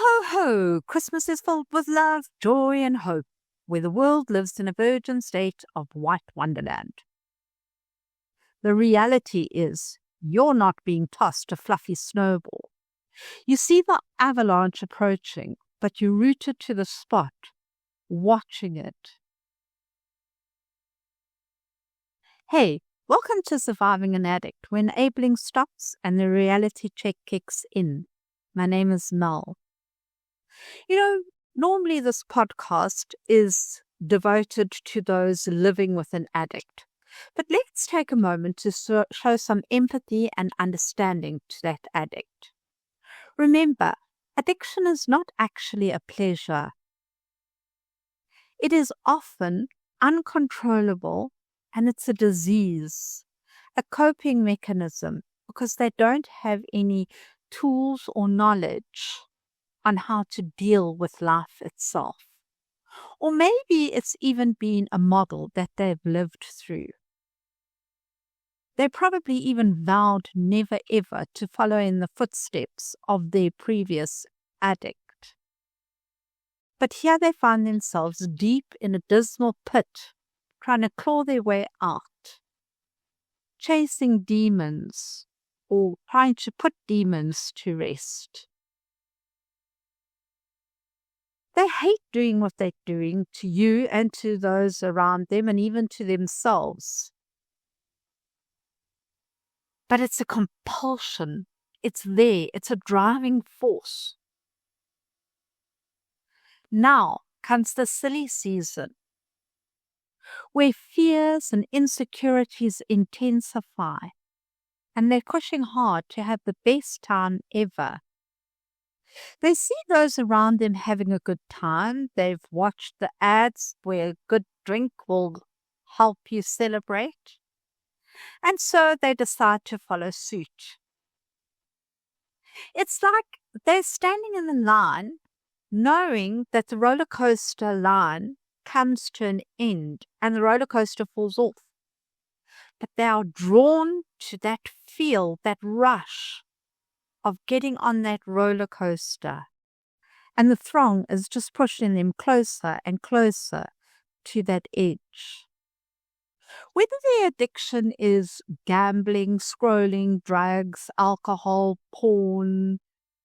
ho, ho! Christmas is filled with love, joy, and hope, where the world lives in a virgin state of white wonderland. The reality is, you're not being tossed a fluffy snowball. You see the avalanche approaching, but you're rooted to the spot, watching it. Hey, welcome to Surviving an Addict, where enabling stops and the reality check kicks in. My name is Mel. Normally this podcast is devoted to those living with an addict. But let's take a moment to show some empathy and understanding to that addict. Remember, addiction is not actually a pleasure. It is often uncontrollable, and it's a disease, a coping mechanism, because they don't have any tools or knowledge on how to deal with life itself. Or maybe it's even been a model that they've lived through. They probably even vowed never ever to follow in the footsteps of their previous addict. But here they find themselves deep in a dismal pit, trying to claw their way out, chasing demons or trying to put demons to rest. They hate doing what they're doing to you and to those around them and even to themselves. But it's a compulsion. It's there. It's a driving force. Now comes the silly season, where fears and insecurities intensify, and they're pushing hard to have the best time ever. They see those around them having a good time. They've watched the ads where a good drink will help you celebrate. And so they decide to follow suit. It's like they're standing in the line, knowing that the roller coaster line comes to an end and the roller coaster falls off. But they are drawn to that feel, that rush of getting on that roller coaster. And the throng is just pushing them closer and closer to that edge. Whether their addiction is gambling, scrolling, drugs, alcohol, porn,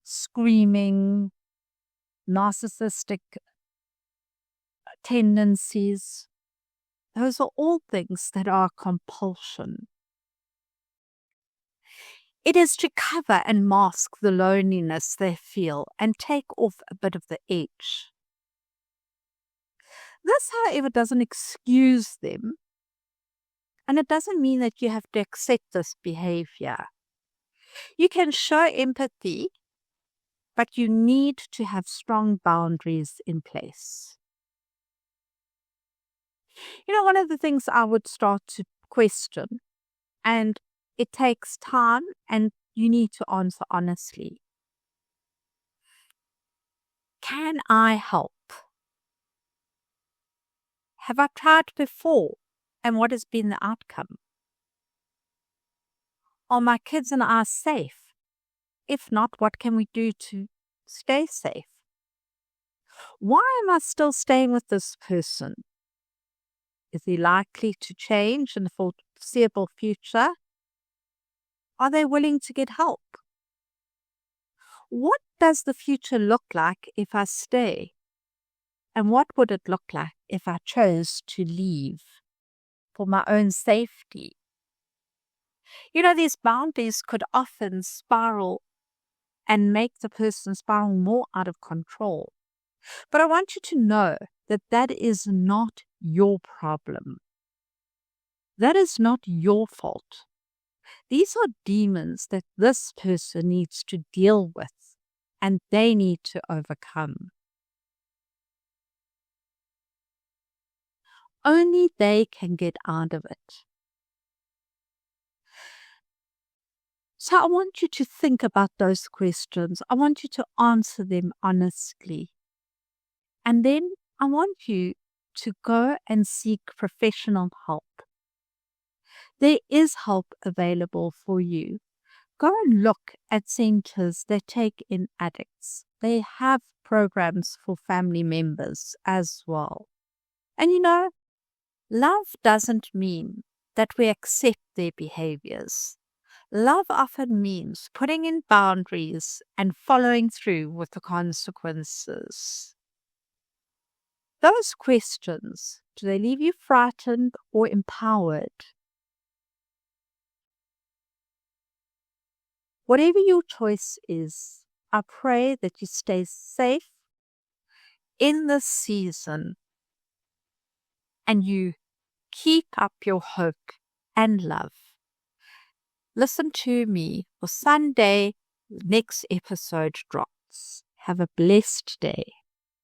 screaming, narcissistic tendencies, those are all things that are compulsion. It is to cover and mask the loneliness they feel and take off a bit of the edge. This, however, doesn't excuse them, and it doesn't mean that you have to accept this behavior. You can show empathy, but you need to have strong boundaries in place. One of the things I would start to question, and it takes time and you need to answer honestly. Can I help? Have I tried before? And what has been the outcome? Are my kids and I safe? If not, what can we do to stay safe? Why am I still staying with this person? Is he likely to change in the foreseeable future? Are they willing to get help? What does the future look like if I stay? And what would it look like if I chose to leave for my own safety? These boundaries could often spiral and make the person spiral more out of control. But I want you to know that that is not your problem. That is not your fault. These are demons that this person needs to deal with and they need to overcome. Only they can get out of it. So I want you to think about those questions. I want you to answer them honestly. And then I want you to go and seek professional help. There is help available for you. Go and look at centers that take in addicts. They have programs for family members as well. And love doesn't mean that we accept their behaviors. Love often means putting in boundaries and following through with the consequences. Those questions, do they leave you frightened or empowered? Whatever your choice is, I pray that you stay safe in this season and you keep up your hope and love. Listen to me for Sunday, the next episode drops. Have a blessed day.